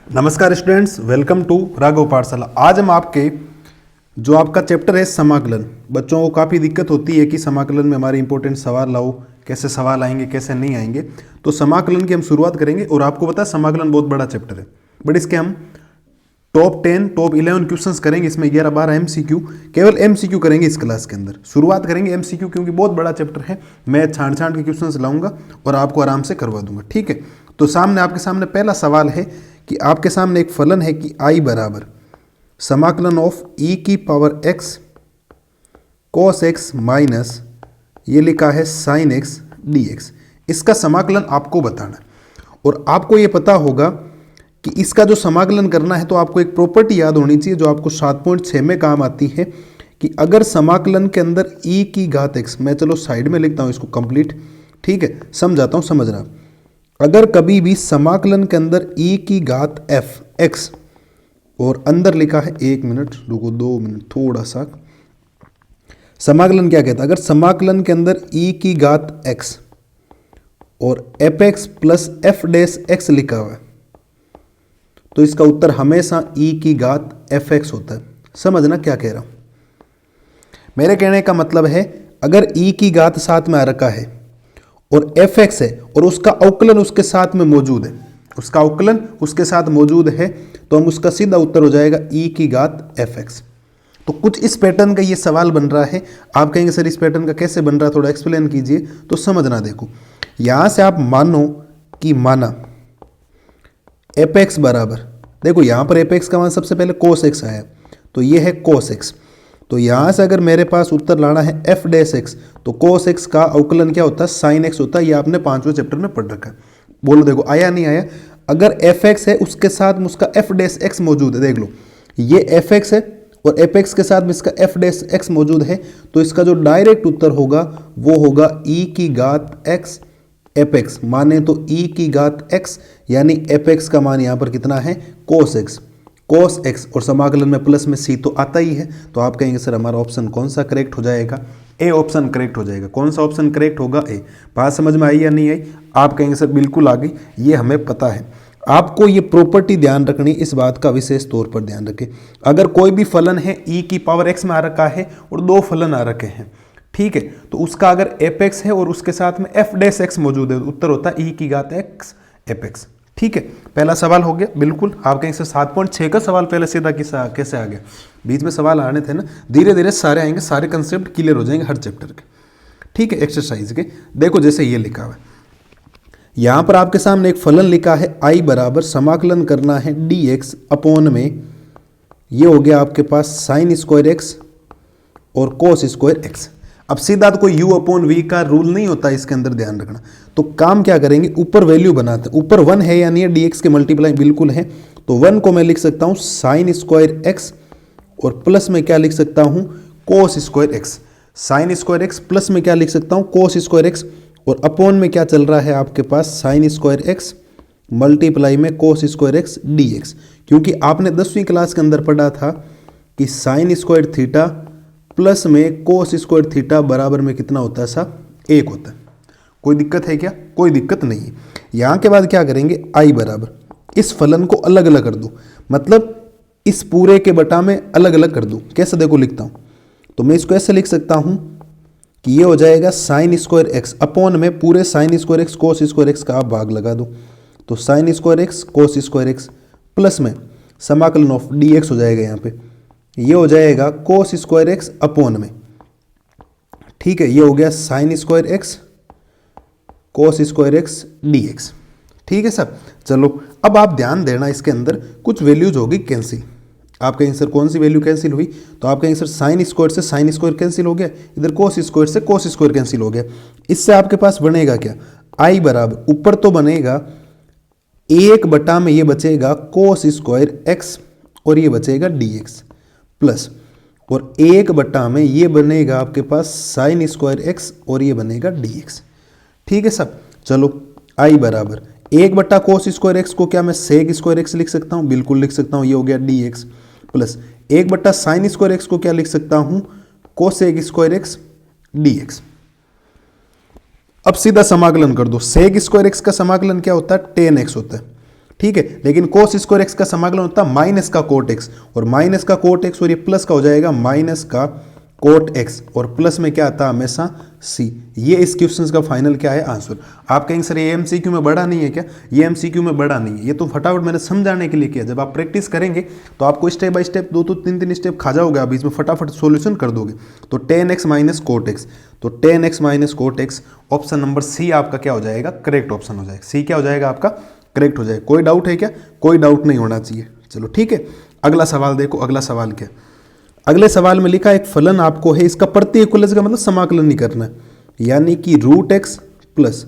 नमस्कार students, welcome to Raghav पाठशाला। आज हम आपके जो आपका चैप्टर है समाकलन, बच्चों को काफ़ी दिक्कत होती है कि समाकलन में हमारे इंपॉर्टेंट सवाल लाओ, कैसे सवाल आएंगे कैसे नहीं आएंगे। तो समाकलन की हम शुरुआत करेंगे और आपको पता है समाकलन बहुत बड़ा चैप्टर है, बट इसके हम टॉप 10 टॉप 11 क्वेश्चंस करेंगे। इसमें 11-12 एमसीक्यू, केवल एमसीक्यू करेंगे इस क्लास के अंदर। शुरुआत करेंगे एमसीक्यू क्योंकि बहुत बड़ा चैप्टर है। मैं छांट छांट के क्वेश्चंस लाऊंगा और आपको आराम से करवा दूंगा, ठीक है। तो आपके सामने पहला सवाल है कि आपके सामने एक फलन है कि आई बराबर समाकलन ऑफ ई की power x cos x minus ये लिखा है साइन एक्स डी एक्स। इसका समाकलन आपको बताना है और आपको ये पता होगा कि इसका जो समाकलन करना है तो आपको एक प्रॉपर्टी याद होनी चाहिए जो आपको 7.6 में काम आती है कि अगर समाकलन के अंदर ई की घात एक्स, मैं चलो साइड में लिखता हूँ इसको कंप्लीट, ठीक है, समझाता हूँ, समझना। अगर कभी भी समाकलन के अंदर e की घात f x और अंदर लिखा है, एक मिनट रुको, 2 मिनट थोड़ा सा, समाकलन क्या कहता है, अगर समाकलन के अंदर e की घात x और F x plus F dash x लिखा हुआ है तो इसका उत्तर हमेशा e की घात एफ एक्स होता है। समझना क्या कह रहा हूं। मेरे कहने का मतलब है अगर e की घात साथ में आ रखा है और एफ एक्स है और उसका अवकलन उसके साथ में मौजूद है, उसका अवकलन उसके साथ मौजूद है तो हम उसका सीधा उत्तर हो जाएगा ई की घात एफ एक्स। तो कुछ इस पैटर्न का ये सवाल बन रहा है। आप कहेंगे सर इस पैटर्न का कैसे बन रहा है, थोड़ा एक्सप्लेन कीजिए। तो समझना, देखो यहां से आप मानो कि माना एफ एक्स बराबर, देखो यहां पर एफ एक्स का मान सबसे पहले कोस एक्स आया तो ये है कोस एक्स। तो यहां से अगर मेरे पास उत्तर लाना है एफ डैश एक्स तो कोस एक्स का अवकलन क्या होता है, साइन एक्स होता है। ये आपने 5वें चैप्टर में पढ़ रखा है। बोलो देखो आया नहीं आया। अगर एफ एक्स है उसके साथ में उसका एफ डैश एक्स मौजूद है, देख लो ये एफ एक्स है और एफ एक्स के साथ में इसका एफ डैश एक्स मौजूद है तो इसका जो डायरेक्ट उत्तर होगा वो होगा ई की घात एक्स एफ एक्स, माने तो ई की घात एक्स यानी एफ एक्स का मान यहां पर कितना है, कोस एक्स, कोस एक्स, और समाकलन में प्लस में सी तो आता ही है। तो आप कहेंगे सर हमारा ऑप्शन कौन सा करेक्ट हो जाएगा, ए ऑप्शन करेक्ट हो जाएगा। कौन सा ऑप्शन करेक्ट होगा, ए। बात समझ में आई या नहीं आई? आप कहेंगे सर बिल्कुल आ गई, ये हमें पता है। आपको ये प्रॉपर्टी ध्यान रखनी, इस बात का विशेष तौर पर ध्यान रखें। अगर कोई भी फलन है ई की पावर एक्स में आ रखा है और 2 फलन आ रखे हैं, ठीक है, तो उसका अगर एफ एक्स है और उसके साथ में एफ डैश एक्स मौजूद है, उत्तर होता है ई की घात एक्स एफ एक्स, ठीक है। पहला सवाल हो गया बिल्कुल। आप कहेंगे सर 7.6 का सवाल पहले सीधा कैसे आ गया? बीच में सवाल आने थे ना, धीरे धीरे सारे आएंगे, सारे कंसेप्ट क्लियर हो जाएंगे हर चैप्टर के, ठीक है। एक्सरसाइज के देखो जैसे ये लिखा हुआ है, यहां पर आपके सामने एक फलन लिखा है आई बराबर समाकलन करना है डी एक्स अपॉन में, ये हो गया आपके पास साइन स्क्वायर एक्स और कोस स्क्वायर एक्स। अब सीधा तो कोई u अपॉन वी का रूल नहीं होता, इसके अंदर ध्यान रखना। तो काम क्या करेंगे, ऊपर वैल्यू बनाते हैं। ऊपर 1 है या नहीं है, dx के मल्टीप्लाई बिल्कुल है, तो 1 को मैं लिख सकता हूं साइन स्क्वायर एक्स और प्लस में क्या लिख सकता हूं, cos square x. Sine square x plus में क्या लिख सकता हूं, कोस स्क्वायर एक्स, और अपॉन में क्या चल रहा है आपके पास, साइन स्क्वायर एक्स मल्टीप्लाई में cos square x D x. क्योंकि आपने 10वीं क्लास के अंदर पढ़ा था कि साइन स्क्वायर थीटा प्लस में कोस स्क्वायर थीटा बराबर में कितना होता है साहब, 1 होता है। कोई दिक्कत है क्या? कोई दिक्कत नहीं है। यहां के बाद क्या करेंगे, आई बराबर इस फलन को अलग अलग कर दो, मतलब इस पूरे के बटा में अलग अलग कर दो। कैसे, देखो लिखता हूं, तो मैं इसको ऐसे लिख सकता हूं कि ये हो जाएगा साइन स्क्वायर एक्स अपॉन में पूरे sine square x cos square x का आप भाग लगा दो, तो sine square x cos square x plus में समाकलन ऑफ डी एक्स हो जाएगा, यहाँ पे ये हो जाएगा कोस स्क्वायर एक्स अपॉन में, ठीक है, ये हो गया sine square x cos square x D x, ठीक है सर। चलो अब आप ध्यान देना, इसके अंदर कुछ वैल्यूज होगी कैंसिल। आप कहेंगे सर कौन सी वैल्यू कैंसिल हुई, तो आप कहेंगे सर साइन स्क्वायर से साइन स्क्वायर कैंसिल हो गया, इधर कोस स्क्वायर से कोस स्क्वायर कैंसिल हो गया। इससे आपके पास बनेगा क्या, आई बराबर ऊपर तो बनेगा 1 बटा में ये बचेगा कोस स्क्वायर एक्स और ये बचेगा डी एक्स प्लस, और 1 बटा में ये बनेगा आपके पास साइन स्क्वायर एक्स और ये बनेगा डी एक्स, ठीक है सब। चलो आई बराबर 1 बटा कोस स्क्वायर एक्स को क्या मैं सेक स्क्वायर एक्स लिख सकता हूँ, बिल्कुल लिख सकता हूँ, ये हो गया डी एक्स प्लस 1 बटा साइन स्क्वायर एक्स को क्या लिख सकता हूँ, cosec square x D x. अब सीधा समाकलन कर दो। सेक स्क्वायर एक्स का समाकलन क्या होता है, टेन एक्स होता है, ठीक है। लेकिन कोस स्क्वायर एक्स का समाकलन होता है माइनस का कोट एक्स, और माइनस का कोट एक्स और ये प्लस का हो जाएगा माइनस का कोट एक्स, और प्लस में क्या आता है हमेशा सी। ये इस क्वेश्चन का फाइनल क्या है आंसर। आप कहेंगे सर ये एमसीक्यू में बड़ा नहीं है क्या? ये एमसीक्यू में बड़ा नहीं है, ये तो फटाफट मैंने समझाने के लिए किया। जब आप प्रैक्टिस करेंगे तो आपको स्टेप बाय स्टेप 2 3 स्टेप खा जाओगे, आप इसमें फटाफट सॉल्यूशन कर दोगे। तो tan x minus cot x, तो tan x minus cot x, option number C आपका क्या हो जाएगा? करेक्ट ऑप्शन हो जाएगा। सी क्या हो जाएगा आपका? करेक्ट हो जाएगा। कोई डाउट है क्या? कोई डाउट नहीं होना चाहिए। चलो ठीक है, अगला सवाल देखो। अगला सवाल क्या? अगले सवाल में लिखा एक फलन आपको है, इसका प्रतिकूलज का मतलब समाकलन नहीं करना है, यानी कि root x plus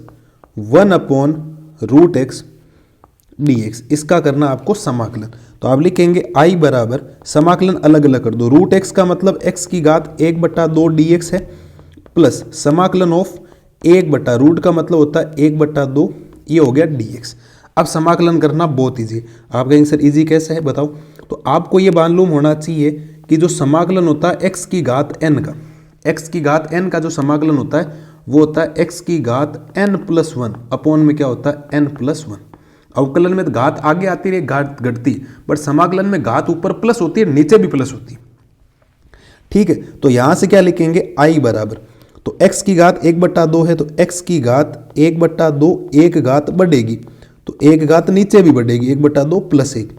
1/√x dx, इसका करना आपको समाकलन। तो आप लिखेंगे i बराबर, समाकलन अलग अलग कर दो। रूट एक्स का मतलब x की घात 1/2 dx है, प्लस समाकलन ऑफ 1/रूट का मतलब होता है 1/2, ये हो गया dx। अब समाकलन करना बहुत ईजी। आप कहेंगे सर ईजी कैसे है बताओ? तो आपको ये मालूम होना चाहिए कि जो समाकलन होता है x की घात n का, x की घात n का जो समाकलन होता है वो होता है x की घात n+1 अपॉन में क्या होता है n+1। अवकलन में तो घात आगे आती है, घात घटती, बट समाकलन में घात ऊपर प्लस होती है, नीचे भी प्लस होती है। ठीक है, तो यहां से क्या लिखेंगे? i बराबर, तो x की घात 1/2 है, तो x की घात 1/2, एक घात बढ़ेगी तो एक घात नीचे भी बढ़ेगी, 1/2 + 1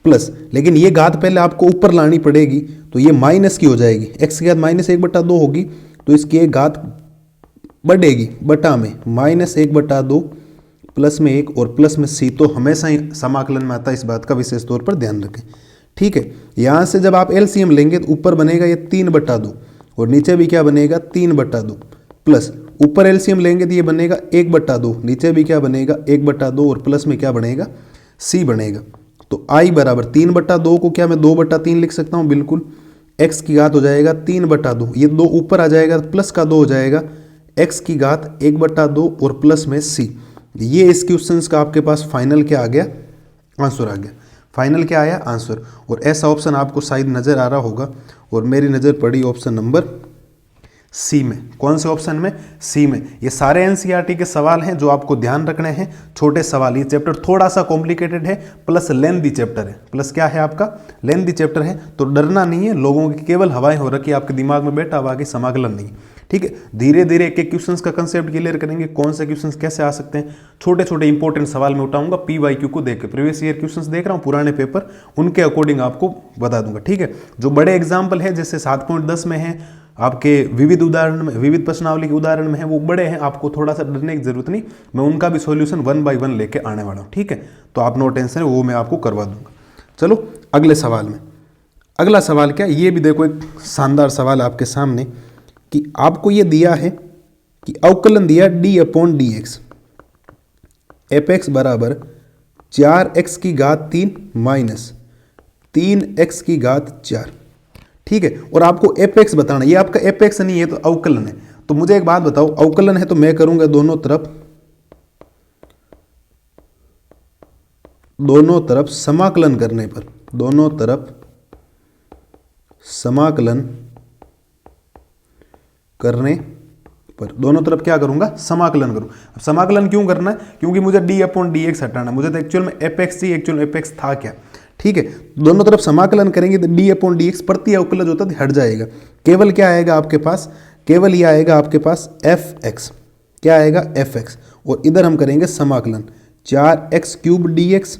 प्लस, लेकिन ये घात पहले आपको ऊपर लानी पड़ेगी, तो ये माइनस की हो जाएगी। x की घात -1/2 होगी तो इसकी एक घात बढ़ेगी बटा में -1/2 प्लस में 1 और प्लस में c, तो हमेशा ही समाकलन में आता है, इस बात का विशेष तौर पर ध्यान रखें। ठीक है, यहाँ से जब आप एलसीएम लेंगे तो ऊपर बनेगा ये 3/2 और नीचे भी क्या बनेगा? 3/2 प्लस ऊपर एलसीएम लेंगे तो ये बनेगा 1/2, नीचे भी क्या बनेगा? 1/2 और प्लस में क्या बनेगा? c बनेगा। तो i बराबर 3/2 को क्या मैं 2/3 लिख सकता हूँ? बिल्कुल। x की घात हो जाएगा 3/2, ये 2 ऊपर आ जाएगा प्लस का 2 हो जाएगा, x की घात 1/2 और प्लस में c। ये इस क्वेश्चन का आपके पास फाइनल क्या आ गया? आंसर आ गया। फाइनल क्या आया? आंसर। और ऐसा ऑप्शन आपको शायद नज़र आ रहा होगा, और मेरी नज़र पड़ी ऑप्शन नंबर सी में। कौन से ऑप्शन में? सी में। ये सारे एनसीईआरटी के सवाल हैं जो आपको ध्यान रखने हैं, छोटे सवाल। ये चैप्टर थोड़ा सा कॉम्प्लिकेटेड है, प्लस लेंथी चैप्टर है। प्लस क्या है आपका? लेंथी चैप्टर है, तो डरना नहीं है। लोगों की केवल हवाएं हो रखी, आपके दिमाग में बैठा हुआ कि समाकलन नहीं। ठीक है, धीरे धीरे एक एक क्वेश्चन का कंसेप्ट क्लियर करेंगे, कौन से क्वेश्चन कैसे आ सकते हैं। छोटे छोटे इंपॉर्टेंट सवाल मैं उठाऊंगा, PYQ को देख के, प्रीवियस ईयर क्वेश्चन देख रहा हूँ, पुराने पेपर, उनके अकॉर्डिंग आपको बता दूंगा। ठीक है, जो बड़े एग्जाम्पल है जैसे 7.10 में है, आपके विविध उदाहरण में, विविध प्रश्नावली के उदाहरण में है, वो बड़े हैं, आपको थोड़ा सा डरने की जरूरत नहीं। मैं उनका भी सॉल्यूशन 1 by 1 लेके आने वाला हूँ। ठीक है, तो आप नो टेंशन, वो मैं आपको करवा दूंगा। चलो अगले सवाल में। अगला सवाल क्या? ये भी देखो एक शानदार सवाल आपके सामने, कि आपको ये दिया है कि अवकलन दिया d/dx, fx बराबर 4x की घात 3 माइनस 3x की घात 4। ठीक है, और आपको fx बताना। ये आपका fx नहीं है तो अवकलन है। तो मुझे एक बात बताओ, अवकलन है तो मैं करूंगा दोनों तरफ समाकलन करने पर, दोनों तरफ समाकलन करने पर, दोनों तरफ क्या करूंगा? समाकलन करूं। अब समाकलन क्यों करना है? क्योंकि मुझे d/dx हटाना है। मुझे तो एक्चुअल में fx थी, एक्चुअल में fx था क्या? ठीक है, दोनों तरफ समाकलन करेंगे तो d/dx प्रति अवकलज होता है, हट जाएगा। केवल क्या आएगा आपके पास? केवल ये आएगा आपके पास fx। क्या आएगा? fx। और इधर हम करेंगे समाकलन 4x³ dx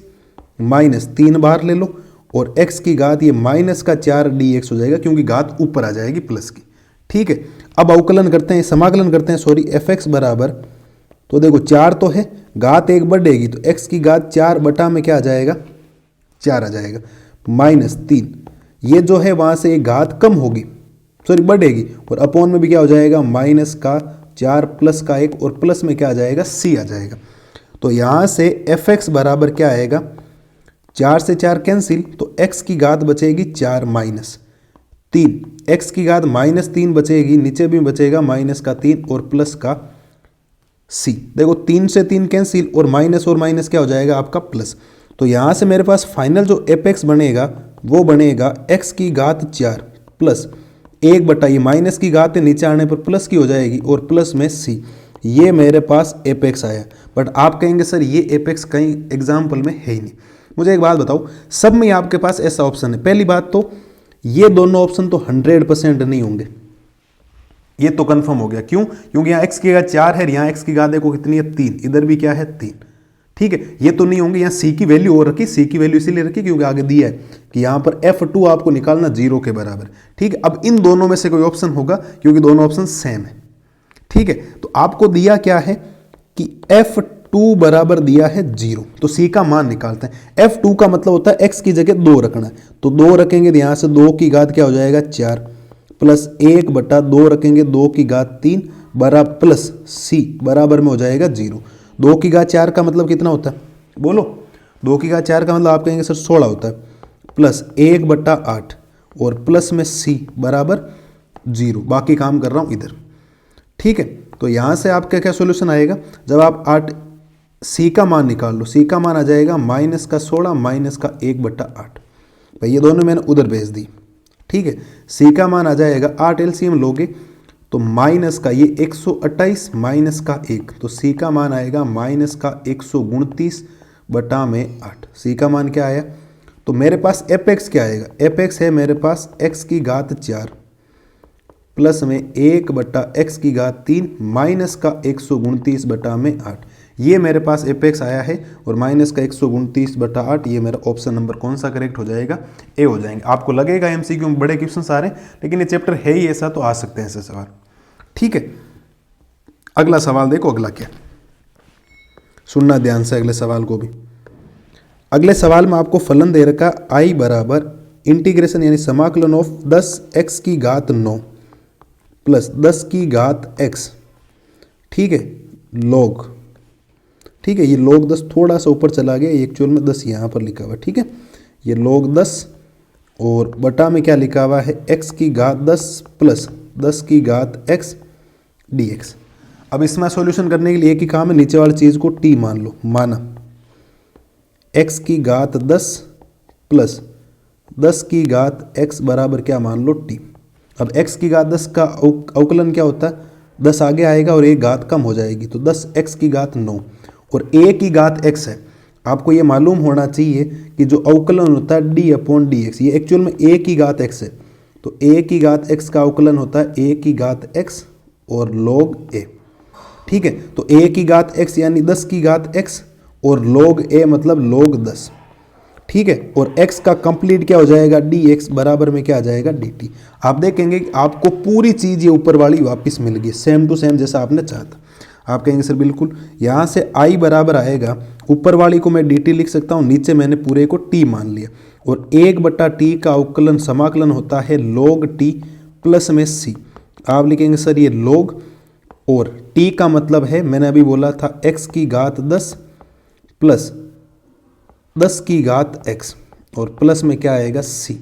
माइनस 3 बार ले लो, और x की घात ये -4 dx हो जाएगा, क्योंकि घात ऊपर आ जाएगी प्लस की। ठीक है, अब अवकलन करते हैं, समाकलन करते हैं, सॉरी, fx बराबर, तो देखो 4 तो है, घात 1 बढ़ेगी तो x की घात 4 बटा में क्या आ जाएगा? 4 आ जाएगा, -3, ये जो है वहाँ से एक घात कम होगी, सॉरी बढ़ेगी, और अपॉन में भी क्या हो जाएगा? -4 प्लस का 1 और प्लस में क्या आ जाएगा? c आ जाएगा। तो यहाँ से fx बराबर क्या आएगा? 4 से 4 कैंसिल, तो x की घात बचेगी 4 माइनस 3, x की घात -3 बचेगी, नीचे भी बचेगा -3 और प्लस का c। देखो 3 से 3 कैंसिल, और माइनस क्या हो जाएगा आपका? प्लस। तो यहाँ से मेरे पास फाइनल जो fx बनेगा वो बनेगा x की घात 4 प्लस 1 बटा, ये माइनस की घात है, नीचे आने पर प्लस की हो जाएगी, और प्लस में c। ये मेरे पास fx आया। बट आप कहेंगे सर ये एपेक्स कहीं एग्जाम्पल में है ही नहीं। मुझे एक बात बताओ, सब में आपके पास ऐसा ऑप्शन है। पहली बात तो ये दोनों ऑप्शन तो 100% नहीं होंगे, ये तो कंफर्म हो गया। क्यों? क्योंकि यहाँ x की घात 4 है, यहाँ x की घात देखो कितनी है 3, इधर भी क्या है 3। ठीक है, ये तो नहीं होंगे। यहाँ c की वैल्यू और रखी, c की वैल्यू इसीलिए रखी क्योंकि आगे दिया है कि यहाँ पर f2 आपको निकालना 0 के बराबर। ठीक है, अब इन दोनों में से कोई ऑप्शन होगा क्योंकि दोनों ऑप्शन सेम है। ठीक है, तो आपको दिया क्या है कि f2 बराबर दिया है 0, तो c का मान निकालते हैं। f2 का मतलब होता है x की जगह 2 रखना है, तो 2 रखेंगे तो यहाँ से 2 की घात क्या हो जाएगा 4 प्लस 1/2 रखेंगे 2 की घात 3 बराबर प्लस c बराबर में हो जाएगा 0। 2 की घात 4 का मतलब कितना होता है बोलो? 2 की घात 4 का मतलब आप कहेंगे सर 16 होता है, प्लस 1/8 और प्लस में c बराबर 0। बाकी काम कर रहा हूँ इधर। ठीक है, तो यहाँ से आपका क्या सोल्यूशन आएगा? जब आप 8 c का मान निकाल लो, c का मान आ जाएगा -16 -1/8। भाई ये दोनों मैंने उधर भेज दी। ठीक है, c का मान आ जाएगा 8 एलसीएम लोगे तो माइनस का ये 128 माइनस का 1, तो c का मान आएगा माइनस का 129/8। c का मान क्या आया? तो मेरे पास एपेक्स क्या आएगा? एपेक्स है मेरे पास x की घात 4 प्लस में 1/x की घात 3 माइनस का 129/8। ये मेरे पास एपेक्स आया है और माइनस का 129/8। ये मेरा ऑप्शन नंबर कौन सा करेक्ट हो जाएगा? ए हो जाएंगे। आपको लगेगा एमसीक्यू में बड़े क्वेश्चन आ रहे हैं, लेकिन ये चैप्टर है ही ऐसा, तो आ सकते हैं ऐसे सवाल। ठीक है, अगला सवाल देखो। अगला क्या, सुनना ध्यान से अगले सवाल को भी। अगले सवाल में आपको फलन दे रखा i बराबर इंटीग्रेशन यानी समाकलन ऑफ 10x की घात 9 प्लस 10 की घात x। ठीक है, log। ठीक है, ये log 10 थोड़ा सा ऊपर चला गया, एक्चुअल में 10 यहाँ पर लिखा हुआ है। ठीक है, ये log 10 और बटा में क्या लिखा हुआ है x की घात 10 प्लस 10 की घात x dx। अब इसमें सॉल्यूशन करने के लिए एक ही काम है, नीचे वाली चीज़ को t मान लो। माना x की घात 10 प्लस 10 की घात x बराबर क्या मान लो t। अब x की घात 10 का अवकलन क्या होता है? 10 आगे आएगा और एक घात कम हो जाएगी, तो 10x की घात 9 और a की घात x है। आपको ये मालूम होना चाहिए कि जो अवकलन होता है d/dx, ये एक्चुअल में a की घात x है, तो a की घात x का अवकलन होता है a की घात x और log a। ठीक है, तो a की घात x यानी 10 की घात x और log a मतलब log 10। ठीक है, और x का कंप्लीट क्या हो जाएगा dx बराबर में क्या आ जाएगा dt। आप देखेंगे कि आपको पूरी चीज़ ये ऊपर वाली वापस मिल गई, सेम टू सेम जैसा आपने चाहा था। आप कहेंगे सर बिल्कुल, यहाँ से i बराबर आएगा, ऊपर वाली को मैं dt लिख सकता हूँ, नीचे मैंने पूरे को t मान लिया, और 1/t का अवकलन समाकलन होता है log t प्लस में c। आप लिखेंगे सर ये log, और t का मतलब है मैंने अभी बोला था x की घात 10 प्लस 10 की घात x और प्लस में क्या आएगा c।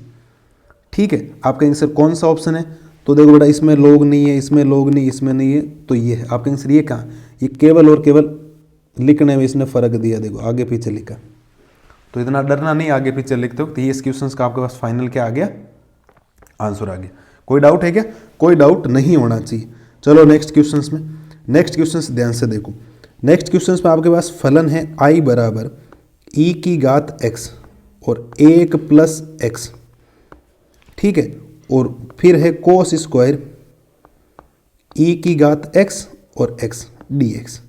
ठीक है, आप कहेंगे सर कौन सा ऑप्शन है? तो देखो बेटा, इसमें log नहीं है, इसमें log नहीं, इसमें नहीं है, तो ये है। आप कहेंगे सर ये कहाँ? ये केवल और केवल लिखने में इसने फ़र्क दिया, देखो आगे पीछे लिखा। तो इतना डरना नहीं आगे पीछे लिखते हो, तो ये इस क्वेश्चन का आपके पास फाइनल क्या आ गया? आंसर आ गया। कोई डाउट है क्या? कोई डाउट नहीं होना चाहिए। चलो नेक्स्ट क्वेश्चन में, नेक्स्ट क्वेश्चन ध्यान से देखो। नेक्स्ट क्वेश्चन में आपके पास फलन है i बराबर e की घात x और 1 प्लस x। ठीक है, और फिर है कोस स्क्वायर e की घात x और x dx।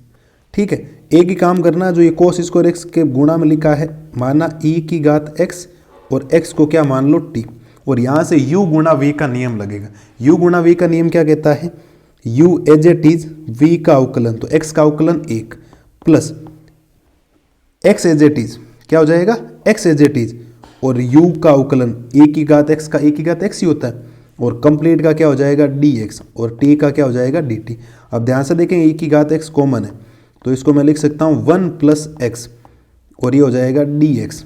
ठीक है, एक ही काम करना, जो ये कोस स्क्वायर x के गुणा में लिखा है, माना e की घात x और x को क्या मान लो t, और यहाँ से u गुणा v का नियम लगेगा। u गुणा v का नियम क्या कहता है? u as it is v का अवकलन, तो x का अवकलन 1 प्लस x एज इट इज क्या हो जाएगा? x एज इट इज, और u का अवकलन e की घात x का e की घात x ही होता है, और कंप्लीट का क्या हो जाएगा dx, और t का क्या हो जाएगा dt। अब ध्यान से देखें, e की घात x कॉमन है, तो इसको मैं लिख सकता हूँ 1 प्लस x, और ये हो जाएगा dx,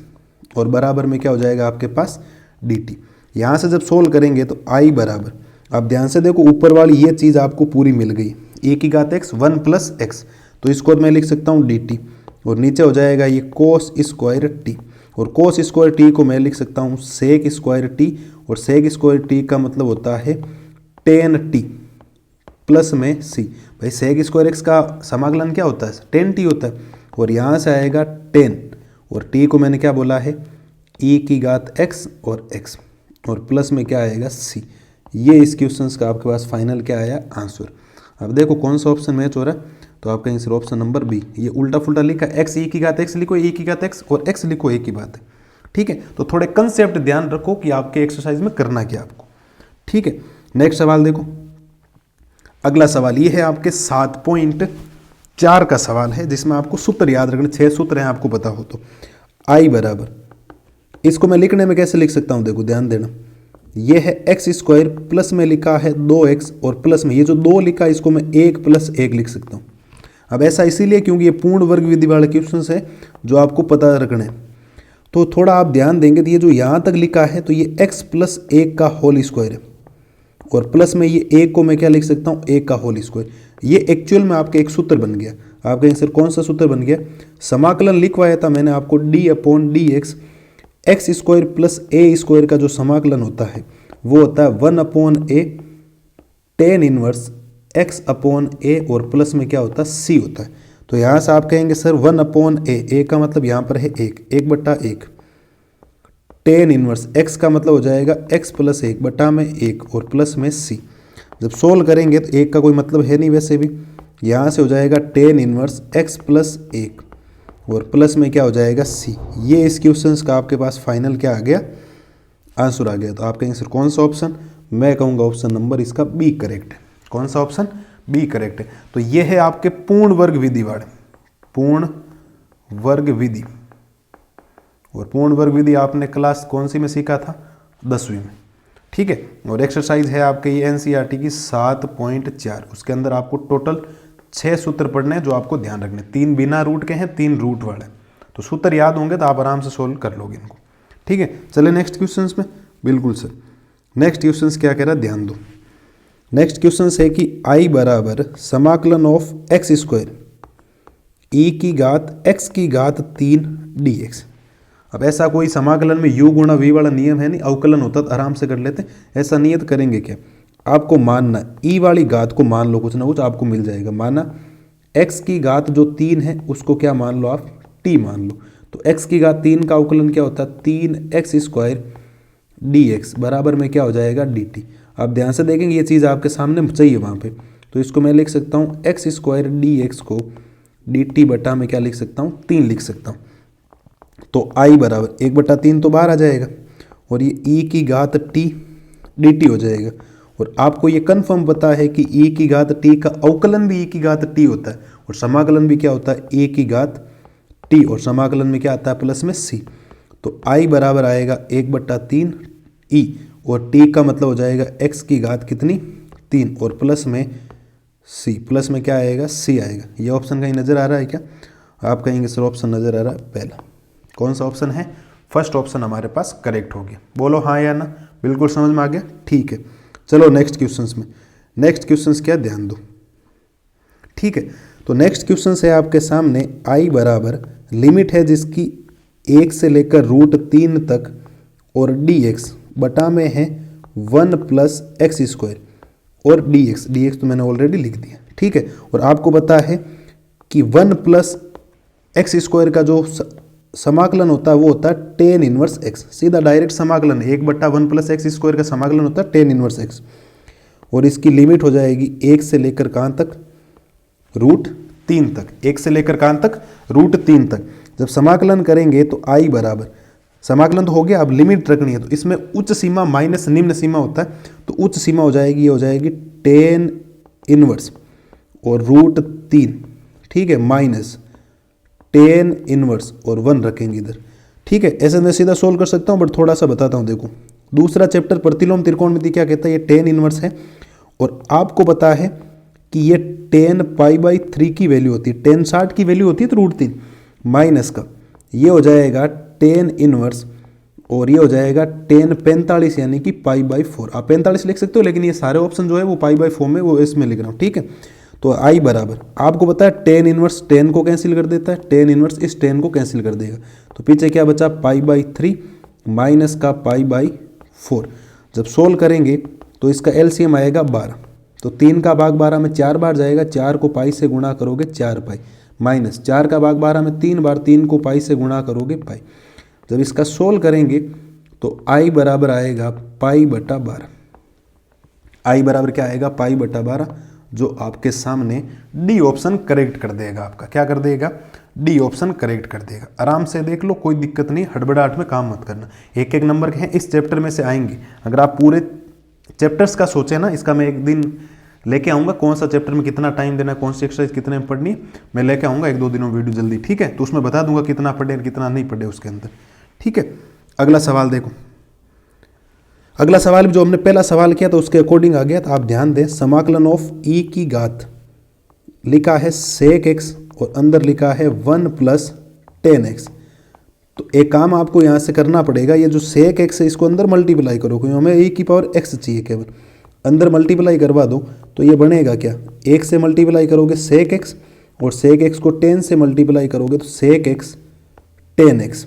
और बराबर में क्या हो जाएगा आपके पास dt। यहाँ से जब सोल्व करेंगे तो i बराबर, अब ध्यान से देखो ऊपर वाली ये चीज़ आपको पूरी मिल गई, e की घात x 1 प्लस x, तो इसको मैं लिख सकता हूँ dt, और नीचे हो जाएगा ये कोस स्क्वायर t, और कोस स्क्वायर t को मैं लिख सकता हूँ सेक स्क्वायर t, और सेक स्क्वायर t का मतलब होता है tan t प्लस में c। भाई सेक स्क्वायर एक्स का समाकलन क्या होता है, 10t होता है, और यहाँ से आएगा 10 और t को मैंने क्या बोला है e की घात x और x और प्लस में क्या आएगा c। ये इस क्वेश्चन का आपके पास फाइनल क्या आया आंसर। अब देखो कौन सा ऑप्शन मैच हो रहा है, तो आप कहीं से ऑप्शन नंबर बी। ये उल्टा फुल्टा लिखा x e की घात x लिखो, e की घात x और x लिखो, एक ही बात है। ठीक है, तो थोड़े कंसेप्ट ध्यान रखो कि आपके एक्सरसाइज में करना क्या आपको। ठीक है, नेक्स्ट सवाल देखो। अगला सवाल ये है आपके 7.4 का सवाल है, जिसमें आपको सूत्र याद रखने, 6 सूत्र हैं आपको पता हो तो। आई बराबर, इसको मैं लिखने में कैसे लिख सकता हूँ, देखो ध्यान देना। ये है एक्स स्क्वायर, प्लस में लिखा है 2x और प्लस में ये जो 2 लिखा है इसको मैं 1 + 1 लिख सकता हूँ। अब ऐसा इसीलिए क्योंकि ये पूर्ण वर्ग विधि वाले क्वेश्चन है जो आपको पता रखना है। तो थोड़ा आप ध्यान देंगे तो ये जो यहाँ तक लिखा है तो ये x + 1 का होल स्क्वायर है, और प्लस में ये 1 को मैं क्या लिख सकता हूँ, 1 का होल स्क्वायर। ये एक्चुअल में आपका एक सूत्र बन गया। आप कहेंगे सर कौन सा सूत्र बन गया, समाकलन लिखवाया था मैंने आपको d/dx, एक्स स्क्वायर प्लस ए स्क्वायर का जो समाकलन होता है वो होता है 1/a tan इनवर्स x/a और प्लस में क्या होता है c होता है। तो यहाँ से आप कहेंगे सर 1/a का मतलब यहाँ पर है 1/1 tan इनवर्स x का मतलब हो जाएगा x + 1/1 और प्लस में c। जब सोल्व करेंगे तो 1 का कोई मतलब है नहीं वैसे भी, यहाँ से हो जाएगा tan इनवर्स x + 1 और प्लस में क्या हो जाएगा c। ये इस क्वेश्चन का आपके पास फाइनल क्या आ गया, आंसर आ गया। तो आप कहेंगे सर कौन सा ऑप्शन, मैं कहूँगा ऑप्शन नंबर इसका बी करेक्ट है। कौन सा ऑप्शन, बी करेक्ट है। तो ये है आपके पूर्ण वर्ग विधि वाले, पूर्ण वर्ग विधि। और पूर्ण वर्ग विधि आपने क्लास कौन सी में सीखा था, 10वीं में। ठीक है, और एक्सरसाइज है आपके ये एनसीईआरटी की 7.4, उसके अंदर आपको टोटल 6 सूत्र पढ़ने हैं जो आपको ध्यान रखने, 3 बिना रूट के हैं, 3 रूट वाले। तो सूत्र याद होंगे तो आप आराम से सोल्व कर लोगे इनको। ठीक है, चले नेक्स्ट क्वेश्चंस में। बिल्कुल सर, नेक्स्ट क्वेश्चंस क्या कह रहा है ध्यान दो। नेक्स्ट क्वेश्चन है कि आई बराबर समाकलन ऑफ एक्स स्क्वायर e की घात x की घात 3 dx। अब ऐसा कोई समाकलन में u गुणा v वाला नियम है नहीं, अवकलन होता तो आराम से कर लेते। ऐसा नियत करेंगे क्या, आपको मानना e वाली घात को मान लो, कुछ ना कुछ आपको मिल जाएगा। माना x की घात जो 3 है उसको क्या मान लो आप, t मान लो। तो x की घात 3 का अवकलन क्या होता है, 3x² dx बराबर में क्या हो जाएगा dt। आप ध्यान से देखेंगे ये चीज़ आपके सामने चाहिए वहाँ पे, तो इसको मैं लिख सकता हूँ x² dx को dt बटा में क्या लिख सकता हूँ, 3 लिख सकता हूँ। तो i बराबर 1/3 तो बाहर आ जाएगा और ये e की घात t dt हो जाएगा। और आपको ये कन्फर्म पता है कि e की घात t का अवकलन भी e की घात t होता है और समाकलन भी क्या होता है, a की घात t, और समाकलन में क्या आता है प्लस में c। तो i बराबर आएगा 1/3 e और t का मतलब हो जाएगा x की घात कितनी, 3 और प्लस में c, प्लस में क्या आएगा c आएगा। ये ऑप्शन कहीं नज़र आ रहा है क्या, आप कहेंगे सर ऑप्शन नज़र आ रहा है पहला। कौन सा ऑप्शन है, फर्स्ट ऑप्शन हमारे पास करेक्ट हो गया। बोलो हाँ या ना, बिल्कुल समझ में आ गया। ठीक है, चलो नेक्स्ट क्वेश्चंस में। नेक्स्ट क्वेश्चंस क्या, ध्यान दो। ठीक है, तो नेक्स्ट क्वेश्चन है आपके सामने i बराबर लिमिट है जिसकी 1 से लेकर √3 तक और dx बटा में है 1 + x² और dx तो मैंने ऑलरेडी लिख दिया। ठीक है, और आपको पता है कि 1 + x² का जो समाकलन होता है वो होता है tan इनवर्स x, सीधा डायरेक्ट समाकलन 1/1 + x² का समाकलन होता है tan इनवर्स x। और इसकी लिमिट हो जाएगी 1 से लेकर कहाँ तक, √3 तक। 1 से लेकर कहाँ तक, √3 तक। जब समाकलन करेंगे तो i बराबर, समाकलन तो हो गया, अब लिमिट रखनी है। तो इसमें उच्च सीमा माइनस निम्न सीमा होता है, तो उच्च सीमा हो जाएगी, ये हो जाएगी tan इनवर्स और √3, ठीक है, माइनस tan इनवर्स और 1 रखेंगे इधर। ठीक है, ऐसे मैं सीधा सोल्व कर सकता हूँ, बट थोड़ा सा बताता हूँ। देखो दूसरा चैप्टर प्रतिलोम त्रिकोणमिति क्या कहता है, ये tan इनवर्स है और आपको पता है कि ये tan π/3 की वैल्यू होती है, tan 60 की वैल्यू होती है तो √3 माइनस का ये हो जाएगा tan इनवर्स और ये हो जाएगा tan 45 यानी कि π/4। आप 45 लिख सकते हो, लेकिन ये सारे ऑप्शन जो है वो π/4 में, वो इसमें लिख रहा हूँ। ठीक है, तो i बराबर आपको पता है tan इनवर्स tan को कैंसिल कर देता है, tan इनवर्स इस tan को कैंसिल कर देगा, तो पीछे क्या बचा π/3 माइनस का π/4। जब सोल्व करेंगे तो इसका एलसीएम आएगा 12, तो 3 का भाग 12 में 4 बार जाएगा, 4 को पाई से गुणा करोगे 4 पाई, माइनस 4 का भाग 12 में 3 बार, 3 को पाई से गुणा करोगे पाई। जब इसका सोल्व करेंगे तो आई बराबर आएगा पाई बटा 12। आई बराबर क्या आएगा? पाई बटा 12, जो आपके सामने डी ऑप्शन करेक्ट कर देगा। आपका क्या कर देगा? डी ऑप्शन करेक्ट कर देगा। आराम से देख लो, कोई दिक्कत नहीं, हड़बड़ाहट में काम मत करना। एक एक नंबर के हैं, इस चैप्टर में से आएंगे। अगर आप पूरे चैप्टर्स का सोचे ना, इसका मैं एक दिन लेके आऊँगा, कौन सा चैप्टर में कितना टाइम देना है, कौन सी एक्सरसाइज कितने में पढ़नी है, मैं लेके आऊँगा 1-2 दिनों वीडियो जल्दी, ठीक है? तो उसमें बता दूंगा कितना पढ़े और कितना नहीं पढ़े उसके अंदर, ठीक है? अगला सवाल देखो। अगला सवाल भी जो हमने पहला सवाल किया तो उसके अकॉर्डिंग आ गया, तो आप ध्यान दें। समाकलन ऑफ ई की घात लिखा है sec x और अंदर लिखा है 1 + tan x। तो एक काम आपको यहाँ से करना पड़ेगा, ये जो sec x है इसको अंदर मल्टीप्लाई करो, क्योंकि हमें e की पावर x चाहिए केवल। अंदर मल्टीप्लाई करवा दो तो ये बनेगा क्या? 1 से मल्टीप्लाई करोगे sec x और sec x को 10 से मल्टीप्लाई करोगे तो sec x tan x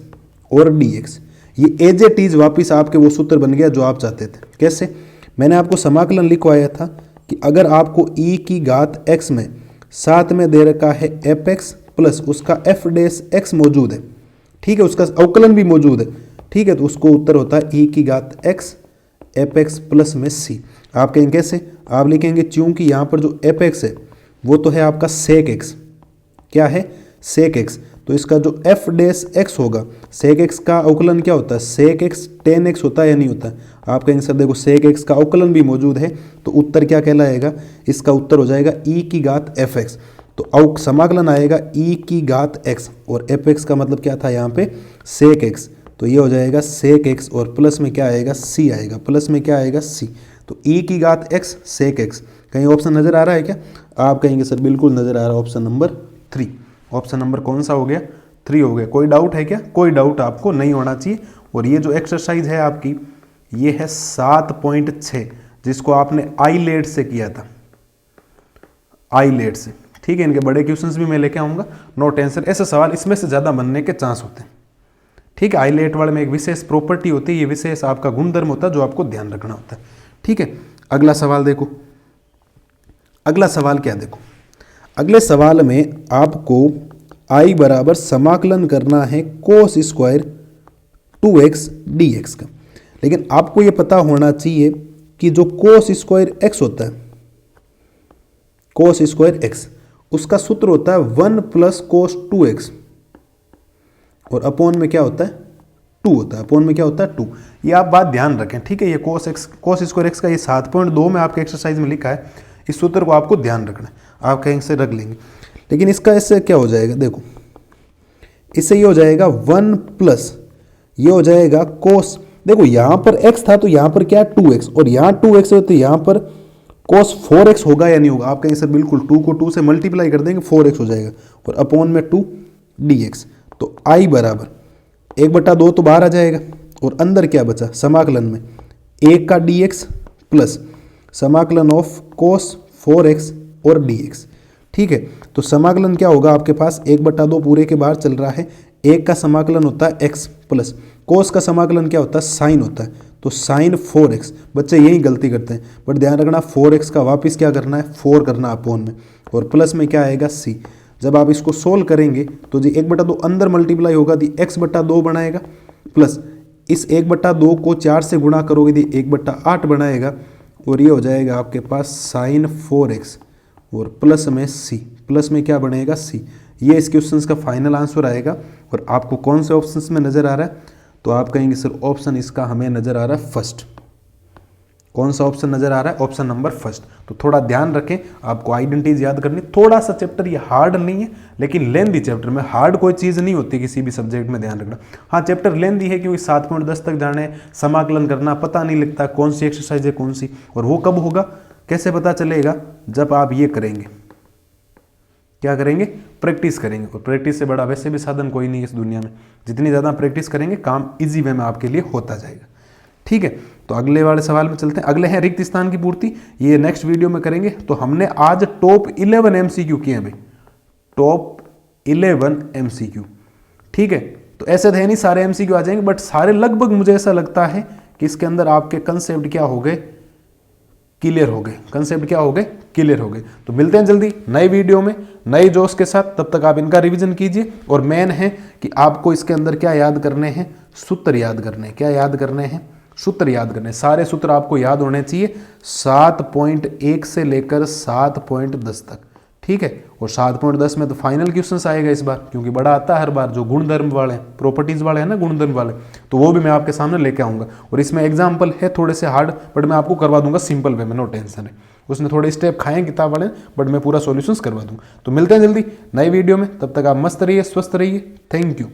और dx। ये एज इट इज वापिस आपके वो सूत्र बन गया जो आप चाहते थे। कैसे? मैंने आपको समाकलन लिखवाया था कि अगर आपको e की घात x में साथ में दे रखा है fx प्लस उसका f डैश x मौजूद है, ठीक है, उसका अवकलन भी मौजूद है, ठीक है, तो उसको उत्तर होता है e की घात x fx प्लस में c। आप कहेंगे कैसे? आप लिखेंगे चूंकि यहाँ पर जो fx है वो तो है आपका sec x। क्या है? sec x। तो इसका जो f डैश x होगा, sec x का अवकलन क्या होता है? sec x tan x होता है या नहीं होता है? आप कहेंगे सर देखो sec x का अवकलन भी मौजूद है, तो उत्तर क्या कहलाएगा? इसका उत्तर हो जाएगा e की घात fx। तो समाकलन आएगा e की घात x और fx का मतलब क्या था यहाँ पे? sec x। तो ये हो जाएगा sec x और प्लस में क्या आएगा? c आएगा। प्लस में क्या आएगा? c। तो e की घात x sec x। कहीं ऑप्शन नजर आ रहा है क्या? आप कहेंगे सर बिल्कुल नजर आ रहा है, ऑप्शन नंबर 3। ऑप्शन नंबर कौन सा हो गया? 3 हो गया। कोई डाउट है क्या? कोई डाउट आपको नहीं होना चाहिए। और ये जो एक्सरसाइज है आपकी, ये है 7.6, जिसको आपने आईलेट से किया था, आईलेट से, ठीक है? इनके बड़े क्वेश्चंस भी मैं लेके आऊंगा, नो टेंशन। ऐसे सवाल इसमें से ज़्यादा बनने के चांस होते हैं, ठीक है? आईलेट वाले में एक विशेष प्रॉपर्टी होती है, ये विशेष आपका गुणधर्म होता है जो आपको ध्यान रखना होता है, ठीक है? अगला सवाल देखो। अगला सवाल क्या देखो? अगले सवाल में आपको i बराबर समाकलन करना है cos स्क्वायर 2x dx का। लेकिन आपको ये पता होना चाहिए कि जो cos स्क्वायर x होता है, cos स्क्वायर x, उसका सूत्र होता है 1 + cos 2x और अपॉन में क्या होता है? 2 होता है। अपॉन में क्या होता है? 2। ये आप बात ध्यान रखें, ठीक है? ये cos स्क्वायर x का ये 7.2 में आपके एक्सरसाइज में लिखा है, इस सूत्र को आपको ध्यान रखना है। आप कहीं से रख लेंगे, लेकिन इसका इससे क्या हो जाएगा? देखो, इससे ये हो जाएगा 1 प्लस ये हो जाएगा cos। देखो यहाँ पर x था तो यहाँ पर क्या? 2x, और यहाँ 2x है तो यहाँ पर cos 4x होगा या नहीं होगा? आप कहेंगे सर बिल्कुल, 2 को 2 से मल्टीप्लाई कर देंगे 4x हो जाएगा और अपॉन में 2 dx। तो i बराबर 1/2 तो बाहर आ जाएगा और अंदर क्या बचा? समाकलन में 1 का dx प्लस समाकलन ऑफ cos 4x और dx, ठीक है? तो समाकलन क्या होगा आपके पास? 1/2 पूरे के बाहर चल रहा है, 1 का समाकलन होता है x प्लस cos का समाकलन क्या होता है? साइन होता है, तो साइन 4x। बच्चे यही गलती करते हैं, बट ध्यान रखना 4x का वापस क्या करना है? 4 करना अपॉन में, और प्लस में क्या आएगा? c। जब आप इसको सोल्व करेंगे तो जी 1/2 अंदर मल्टीप्लाई होगा, दी x/2 बनाएगा, प्लस इस 1/2 को 4 से गुणा करोगे दी 1/8 बनाएगा, और ये हो जाएगा आपके पास साइन 4x और प्लस में c। प्लस में क्या बनेगा? c। ये इस क्वेश्चन का फाइनल आंसर आएगा। और आपको कौन से ऑप्शन में नज़र आ रहा है? तो आप कहेंगे सर ऑप्शन इसका हमें नज़र आ रहा है फर्स्ट। कौन सा ऑप्शन नज़र आ रहा है? Option number first. तो थोड़ा ध्यान रखें, आपको आइडेंटिटीज याद करनी। थोड़ा सा चैप्टर ये हार्ड नहीं है, लेकिन लेंदी चैप्टर में, हार्ड कोई चीज़ नहीं होती किसी भी सब्जेक्ट में, ध्यान रखना। हाँ, चैप्टर लेंदी है क्योंकि 7.10 तक जाने, समाकलन करना, पता नहीं लगता कौन सी एक्सरसाइज है कौन सी, और वो कब होगा कैसे पता चलेगा? जब आप ये करेंगे, क्या करेंगे? प्रैक्टिस करेंगे। और प्रैक्टिस से बड़ा वैसे भी साधन कोई नहीं है इस दुनिया में। जितनी ज़्यादा प्रैक्टिस करेंगे काम इजी वे में आपके लिए होता जाएगा, ठीक है? तो अगले वाले सवाल में चलते हैं। अगले हैं रिक्त स्थान की पूर्ति, ये नेक्स्ट वीडियो में करेंगे। तो हमने आज टॉप 11 MCQ किए हैं भाई, टॉप 11 MCQ, ठीक है? तो ऐसे थे नहीं सारे MCQ आ जाएंगे, बट सारे लगभग मुझे ऐसा लगता है कि इसके अंदर आपके कंसेप्ट क्या हो गए? क्लियर हो गए, कंसेप्ट क्या हो गए, क्लियर हो गए। तो मिलते हैं जल्दी नए वीडियो में नए जोश के साथ, तब तक आप इनका रिवीजन कीजिए। और मेन है कि आपको इसके अंदर क्या याद करने हैं, सूत्र याद करने हैं। क्या याद करने हैं, सूत्र याद करने। सारे सूत्र आपको याद होने चाहिए 7.1 से लेकर 7.10 तक, ठीक है। और 7.10 में तो फाइनल क्वेश्चंस आएगा इस बार, क्योंकि बड़ा आता है हर बार, जो गुणधर्म वाले हैं, प्रॉपर्टीज वाले हैं ना, गुणधर्म वाले, तो वो भी मैं आपके सामने लेके आऊंगा। और इसमें एग्जाम्पल है थोड़े से हार्ड, बट मैं आपको करवा दूंगा सिंपल वे में, नो टेंशन है। उसने थोड़े स्टेप खाए किताब वाले, बट मैं पूरा सॉल्यूशंस करवा दूंगा। तो मिलते हैं जल्दी नई वीडियो में, तब तक आप मस्त रहिए, स्वस्थ रहिए। Thank you.